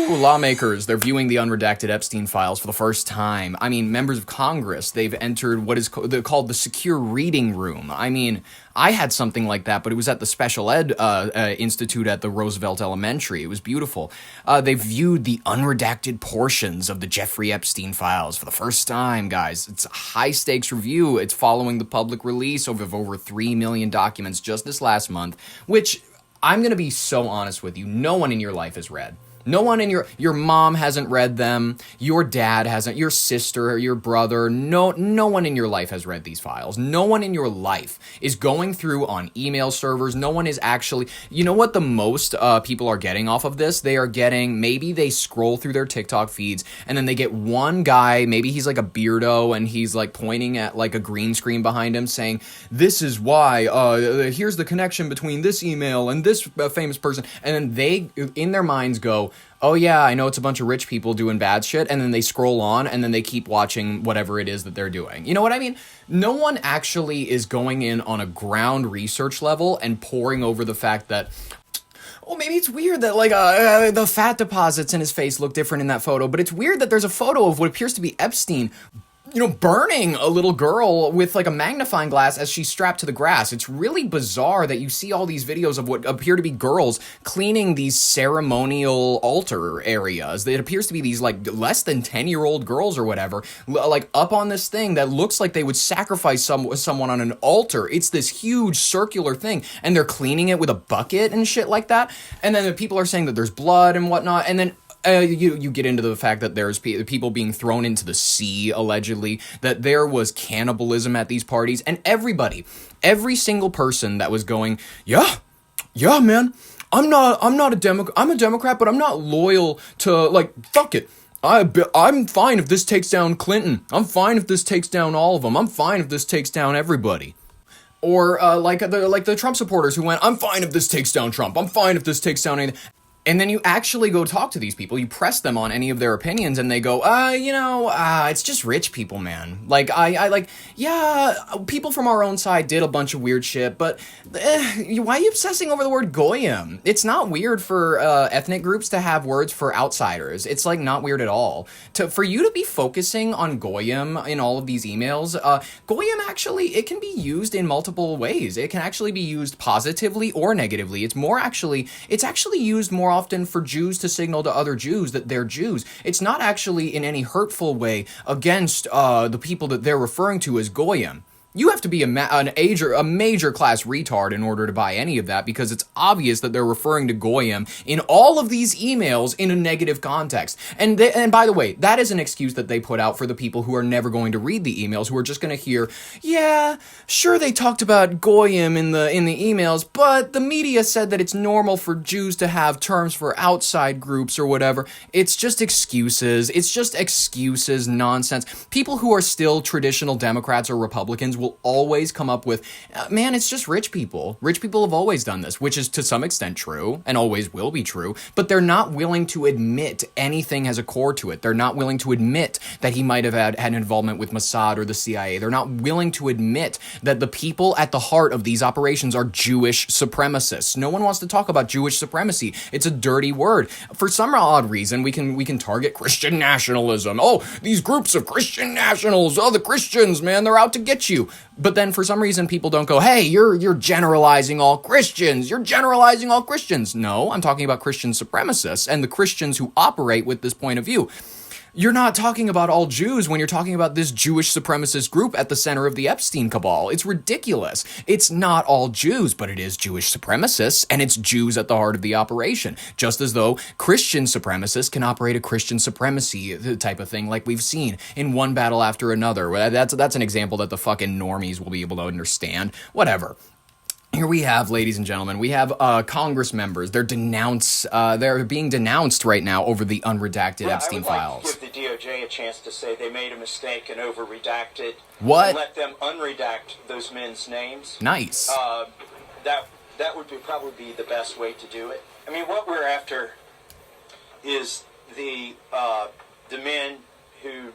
Lawmakers, they're viewing the unredacted Epstein files for the first time. I mean, members of Congress, they've entered what is called the secure reading room. I mean, I had something like that, but it was at the Special Ed Institute at the Roosevelt Elementary. It was beautiful. They viewed the unredacted portions of the Jeffrey Epstein files for the first time, guys. It's a high-stakes review. It's following the public release of over 3 million documents just this last month, which I'm going to be so honest with you. No one in your life has read. No one in your mom hasn't read them, your dad hasn't, your sister, your brother, no one in your life has read these files. No one in your life is going through on email servers. No one is actually, you know what the most people are getting off of this? They are getting, maybe they scroll through their TikTok feeds and then they get one guy, maybe he's like a beardo and he's like pointing at like a green screen behind him saying, this is why, here's the connection between this email and this famous person. And then they, in their minds go, oh yeah, I know it's a bunch of rich people doing bad shit, and then they scroll on, and then they keep watching whatever it is that they're doing. You know what I mean? No one actually is going in on a ground research level and poring over the fact that, oh, maybe it's weird that, like, the fat deposits in his face look different in that photo, but it's weird that there's a photo of what appears to be Epstein, you know, burning a little girl with like a magnifying glass as she's strapped to the grass. It's really bizarre that you see all these videos of what appear to be girls cleaning these ceremonial altar areas. It appears to be these like less than 10-year-old girls or whatever, like up on this thing that looks like they would sacrifice someone on an altar. It's this huge circular thing, and they're cleaning it with a bucket and shit like that. And then the people are saying that there's blood and whatnot, and then you get into the fact that there's people being thrown into the sea, allegedly, that there was cannibalism at these parties, and every single person that was going, yeah, man, I'm a Democrat, but I'm not loyal to, like, fuck it. I'm fine if this takes down Clinton. I'm fine if this takes down all of them. I'm fine if this takes down everybody. Or like the Trump supporters who went, I'm fine if this takes down Trump. I'm fine if this takes down anything. And then you actually go talk to these people, you press them on any of their opinions, and they go, it's just rich people, man. Like, people from our own side did a bunch of weird shit, but why are you obsessing over the word goyim? It's not weird for ethnic groups to have words for outsiders. It's, like, not weird at all. For you to be focusing on goyim in all of these emails, goyim actually, it can be used in multiple ways. It can actually be used positively or negatively. It's actually used more often for Jews to signal to other Jews that they're Jews. It's not actually in any hurtful way against the people that they're referring to as goyim. You have to be a major class retard in order to buy any of that, because it's obvious that they're referring to goyim in all of these emails in a negative context. And by the way, that is an excuse that they put out for the people who are never going to read the emails, who are just going to hear, yeah, sure, they talked about goyim in the emails, but the media said that it's normal for Jews to have terms for outside groups or whatever. It's just excuses. It's just excuses, nonsense. People who are still traditional Democrats or Republicans will always come up with, man, it's just rich people. Rich people have always done this, which is to some extent true and always will be true, but they're not willing to admit anything has a core to it. They're not willing to admit that he might have had an involvement with Mossad or the CIA. They're not willing to admit that the people at the heart of these operations are Jewish supremacists. No one wants to talk about Jewish supremacy. It's a dirty word. For some odd reason, we can target Christian nationalism. Oh, these groups of Christian nationals. Oh, the Christians, man, they're out to get you. But then for some reason people don't go, hey, you're generalizing all Christians. You're generalizing all Christians. No, I'm talking about Christian supremacists and the Christians who operate with this point of view. You're not talking about all Jews when you're talking about this Jewish supremacist group at the center of the Epstein cabal. It's ridiculous. It's not all Jews, but it is Jewish supremacists, and it's Jews at the heart of the operation. Just as though Christian supremacists can operate a Christian supremacy type of thing like we've seen in one battle after another. That's an example that the fucking normies will be able to understand. Whatever. Here we have, ladies and gentlemen, we have Congress members. They're being denounced right now over the unredacted Epstein files. I would like to give the DOJ a chance to say they made a mistake and over-redacted. What? And let them unredact those men's names. Nice. That would probably be the best way to do it. I mean, what we're after is the men who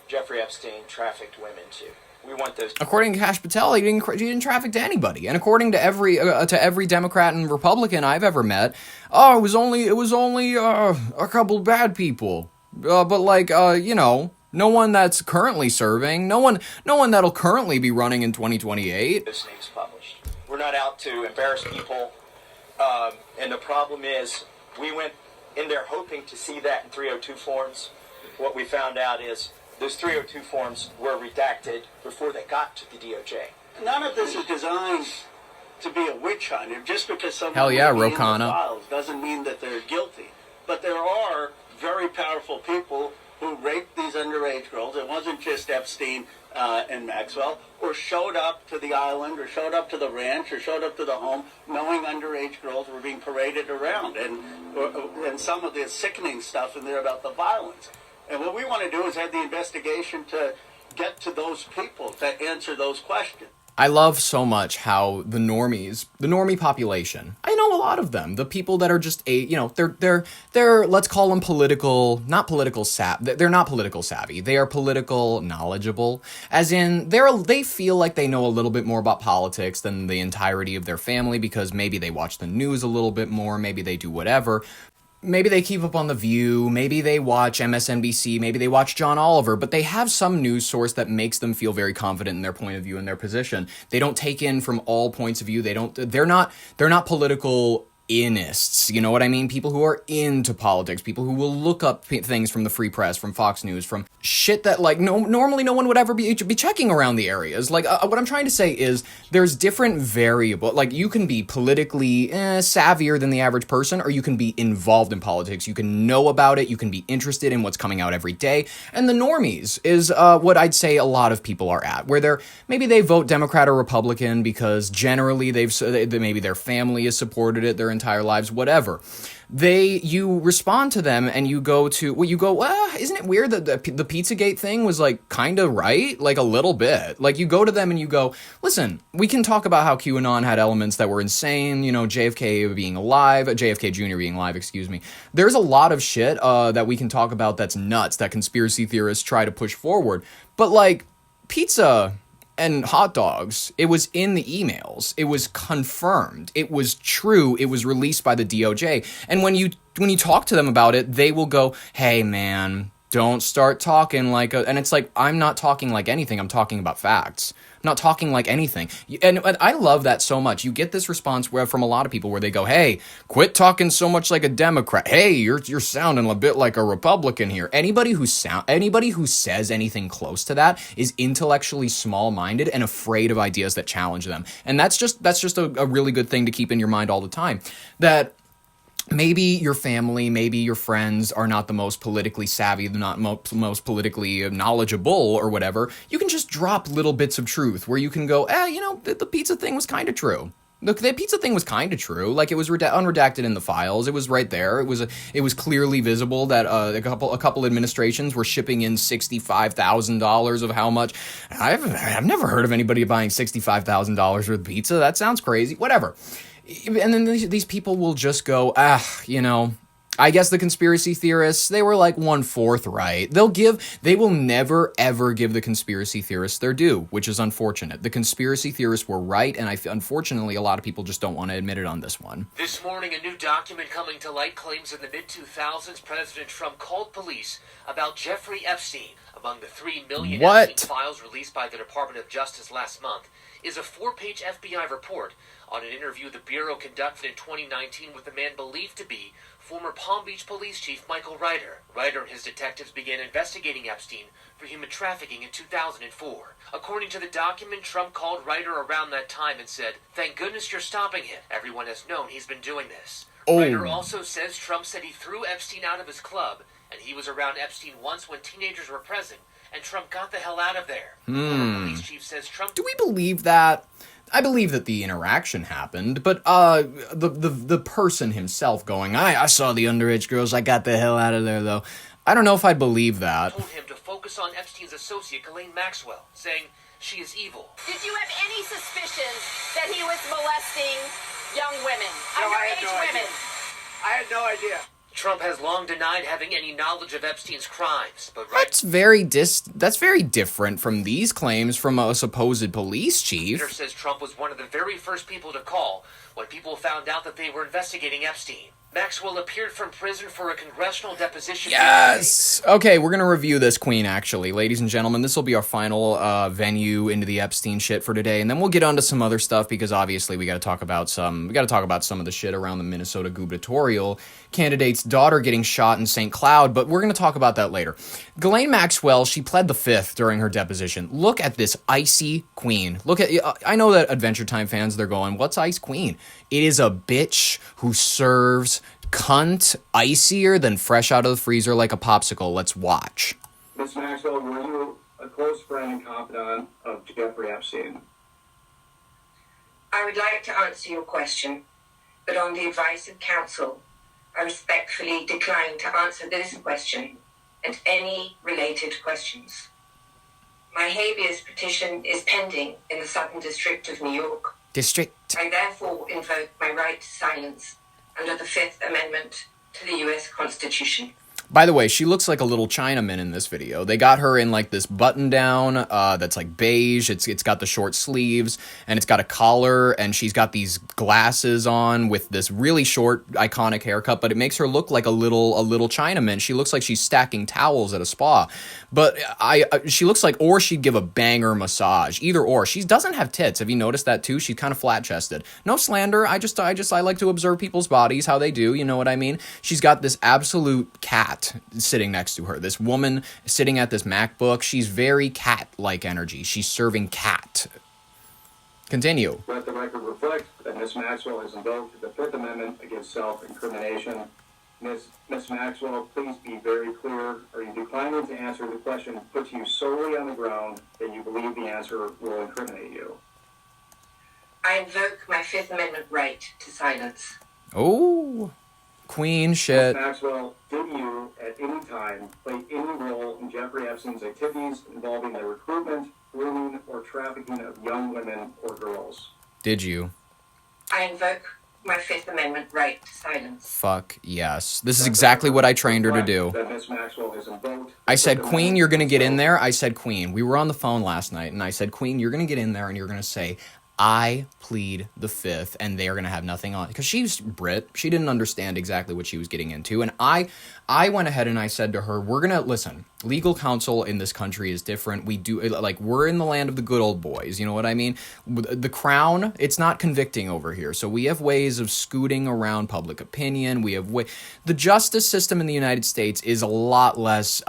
Jeffrey Epstein trafficked women to. We want those. According to Kash Patel, he didn't traffic to anybody, and according to every Democrat and Republican I've ever met, it was only a couple bad people, but like no one that's currently serving, no one that'll currently be running in 2028. Those names published. We're not out to embarrass people, and the problem is we went in there hoping to see that in 302 forms. What we found out is those 302 forms were redacted before they got to the DOJ. None of this is designed to be a witch hunt. Just because someone Hell yeah, may be in the Rokana. files doesn't mean that they're guilty. But there are very powerful people who raped these underage girls. It wasn't just Epstein and Maxwell, or showed up to the island, or showed up to the ranch, or showed up to the home, knowing underage girls were being paraded around, and some of the sickening stuff in there about the violence. And what we want to do is have the investigation to get to those people, to answer those questions. I love so much how the normie population, I know a lot of them, the people that are just they're let's call them they're not political savvy. They are political knowledgeable, as in they feel like they know a little bit more about politics than the entirety of their family because maybe they watch the news a little bit more, maybe they do whatever. Maybe they keep up on The View, maybe they watch MSNBC, maybe they watch John Oliver, but they have some news source that makes them feel very confident in their point of view and their position. They don't take in from all points of view. They're not political inists, you know what I mean? People who are into politics, people who will look up things from the Free Press, from Fox News, from shit that normally no one would ever be checking around the areas. Like what I'm trying to say is there's different variables. Like you can be politically savvier than the average person, or you can be involved in politics. You can know about it. You can be interested in what's coming out every day. And the normies is what I'd say a lot of people are at, where maybe they vote Democrat or Republican because generally maybe their family has supported it their entire lives, whatever. You respond to them and you go, isn't it weird that the Pizzagate thing was like kind of right? Like a little bit. Like you go to them and you go, listen, we can talk about how QAnon had elements that were insane, JFK Jr. being alive, excuse me. There's a lot of shit that we can talk about that's nuts, that conspiracy theorists try to push forward. But like pizza and hot dogs, it was in the emails. It was confirmed. It was true. It was released by the DOJ. And when you talk to them about it, they will go, hey, man, don't start talking like and it's like, I'm not talking like anything. I'm talking about facts. I'm not talking like anything. And I love that so much. You get this response from a lot of people where they go, hey, quit talking so much like a Democrat. Hey, you're sounding a bit like a Republican here. Anybody who says anything close to that is intellectually small-minded and afraid of ideas that challenge them. And that's just a really good thing to keep in your mind all the time. That maybe your family, maybe your friends are not the most politically savvy, not most politically knowledgeable or whatever. You can just drop little bits of truth where you can go, the pizza thing was kind of true. The pizza thing was kind of true. Like it was unredacted in the files. It was right there. It was clearly visible that a couple administrations were shipping in $65,000 of how much. I've never heard of anybody buying $65,000 worth of pizza. That sounds crazy. Whatever. And then these people will just go, I guess the conspiracy theorists, they were like 1/4 right. They will never ever give the conspiracy theorists their due, which is unfortunate. The conspiracy theorists were right, and unfortunately a lot of people just don't want to admit it on this one. This morning, a new document coming to light claims in the mid-2000s, President Trump called police about Jeffrey Epstein. Among the 3 million Epstein files released by the Department of Justice last month is a 4-page FBI report on an interview the Bureau conducted in 2019 with a man believed to be former Palm Beach Police Chief Michael Ryder. Ryder and his detectives began investigating Epstein for human trafficking in 2004. According to the document, Trump called Ryder around that time and said, "Thank goodness you're stopping him. Everyone has known he's been doing this." Ryder also says Trump said he threw Epstein out of his club, and he was around Epstein once when teenagers were present, and Trump got the hell out of there. The police chief says Trump... Do we believe that? I believe that the interaction happened, but the person himself going, I saw the underage girls, I got the hell out of there, though. I don't know if I'd believe that. Told him to focus on Epstein's associate, Ghislaine Maxwell, saying she is evil. Did you have any suspicions that he was molesting young women, No, underage women? I had no idea. Trump has long denied having any knowledge of Epstein's crimes, but That's very different from these claims from a supposed police chief. Twitter says Trump was one of the very first people to call when people found out that they were investigating Epstein. Maxwell appeared from prison for a congressional deposition. Yes! Okay, we're gonna review this, Queen, actually. Ladies and gentlemen, this will be our final venue into the Epstein shit for today, and then we'll get on to some other stuff, because obviously we gotta talk about some of the shit around the Minnesota gubernatorial candidate's daughter getting shot in St. Cloud, but we're gonna talk about that later. Ghislaine Maxwell, she pled the fifth during her deposition. Look at this icy queen. Look at, I know that Adventure Time fans, they're going, what's Ice Queen? It is a bitch who serves cunt icier than fresh out of the freezer like a popsicle. Let's watch. Ms. Maxwell, were you a close friend and confidant of Jeffrey Epstein? I would like to answer your question, but on the advice of counsel, I respectfully decline to answer this question and any related questions. My habeas petition is pending in the Southern District of New York. I therefore invoke my right to silence under the Fifth Amendment to the U.S. Constitution. By the way, she looks like a little Chinaman in this video. They got her in like this button down that's like beige. It's got the short sleeves and it's got a collar, and she's got these glasses on with this really short iconic haircut, but it makes her look like a little Chinaman. She looks like she's stacking towels at a spa. But she looks like, or she'd give a banger massage. Either or. She doesn't have tits. Have you noticed that too? She's kind of flat chested. No slander. I like to observe people's bodies, how they do. You know what I mean? She's got this absolute cat sitting next to her. This woman sitting at this MacBook. She's very cat-like energy. She's serving cat. Continue. Let the record reflect that Ms. Maxwell has invoked the Fifth Amendment against self-incrimination. Ms. Maxwell, please be very clear. Are you declining to answer the question put to you solely on the ground that you believe the answer will incriminate you? I invoke my Fifth Amendment right to silence. Oh, queen shit. Ms. Maxwell, did you at any time play any role in Jeffrey Epstein's activities involving the recruitment, grooming, or trafficking of young women or girls? Did you? I invoke my Fifth Amendment right to silence. Fuck yes. This is exactly what I trained her to do. That Ms. Maxwell has invoked. I said, Queen, you're going to get in there. I said, Queen. We were on the phone last night, and I said, Queen, you're going to get in there, and you're going to say, I plead the fifth, and they're going to have nothing on. Because she's Brit. She didn't understand exactly what she was getting into. And I went ahead and I said to her, we're going to, listen, legal counsel in this country is different. We do, like, we're in the land of the good old boys. You know what I mean? The Crown, it's not convicting over here. So we have ways of scooting around public opinion. We have the justice system in the United States is a lot less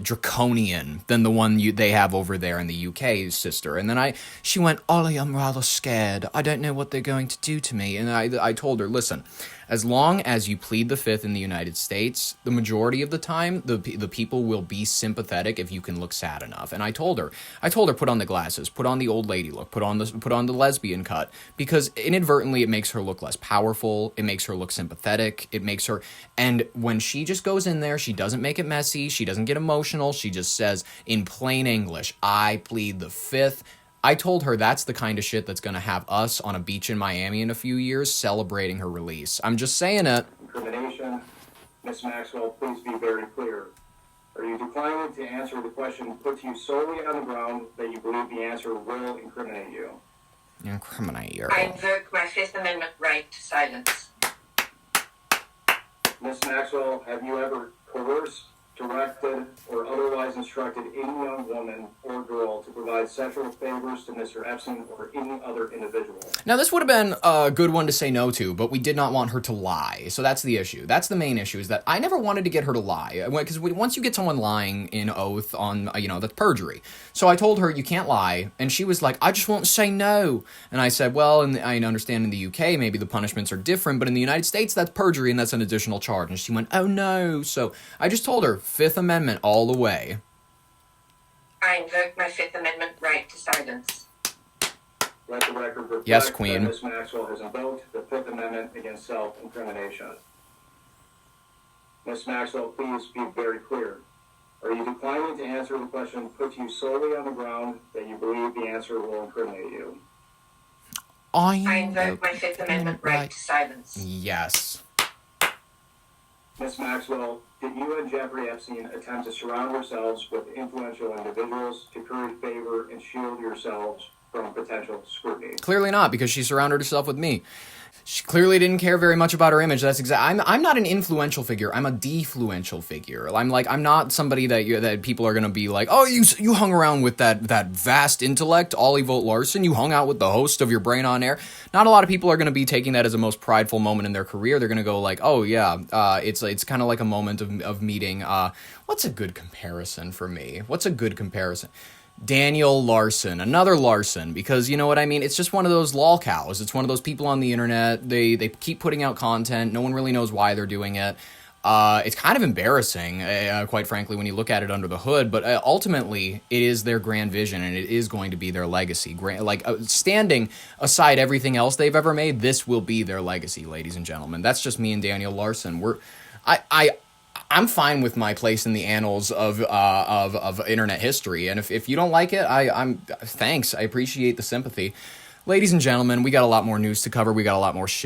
draconian than the one they have over there in the UK, sister. And then she went, Ollie, I'm rather scared. I don't know what they're going to do to me. And I told her, listen, as long as you plead the fifth in the United States, the majority of the time, the people will be sympathetic if you can look sad enough. And I told her, put on the glasses, put on the old lady look, put on the lesbian cut, because inadvertently it makes her look less powerful. It makes her look sympathetic. It makes her, and when she just goes in there, she doesn't make it messy. She doesn't get emotional. She just says in plain English, I plead the fifth. I told her that's the kind of shit that's going to have us on a beach in Miami in a few years celebrating her release. I'm just saying it. Incrimination. Ms. Maxwell, please be very clear. Are you declining to answer the question put to you solely on the ground that you believe the answer will incriminate you? Incriminate you. I invoke my Fifth Amendment right to silence. Ms. Maxwell, have you ever coerced, directed, or otherwise instructed any young woman or girl to provide sexual favors to Mr. Epstein or any other individual? Now, this would have been a good one to say no to, but we did not want her to lie. So that's the issue. That's the main issue, is that I never wanted to get her to lie. Because once you get someone lying in oath on, that's perjury. So I told her, you can't lie. And she was like, I just won't say no. And I said, well, and I understand in the UK, maybe the punishments are different, but in the United States, that's perjury and that's an additional charge. And she went, oh no. So I just told her, Fifth Amendment all the way. I invoke my Fifth Amendment right to silence. Let the record reflect yes, Queen. that Ms. Maxwell has invoked the Fifth Amendment against self-incrimination. Ms. Maxwell, please be very clear. Are you declining to answer the question put to you solely on the ground that you believe the answer will incriminate you? I invoke my Fifth Amendment right to silence. Yes. Ms. Maxwell, did you and Jeffrey Epstein attempt to surround yourselves with influential individuals to curry favor and shield yourselves from potential scrutiny? Clearly not, because she surrounded herself with me. She clearly didn't care very much about her image. That's I'm not an influential figure. I'm a defluential figure. I'm not somebody that people are gonna be like, oh, you hung around with that vast intellect, Ollie Vogt Larson. You hung out with the host of Your Brain on Air. Not a lot of people are gonna be taking that as a most prideful moment in their career. They're gonna go like, oh yeah, it's kind of like a moment of meeting. What's a good comparison for me? What's a good comparison? Daniel Larson, another Larson, because you know what I mean? It's just one of those lol cows. It's one of those people on the internet. They keep putting out content. No one really knows why they're doing it. It's kind of embarrassing, quite frankly, when you look at it under the hood, but ultimately, it is their grand vision, and it is going to be their legacy. Standing aside everything else they've ever made, this will be their legacy, ladies and gentlemen. That's just me and Daniel Larson. I'm fine with my place in the annals of internet history, and if you don't like it, I'm thanks. I appreciate the sympathy. Ladies and gentlemen, we got a lot more news to cover. We got a lot more shit.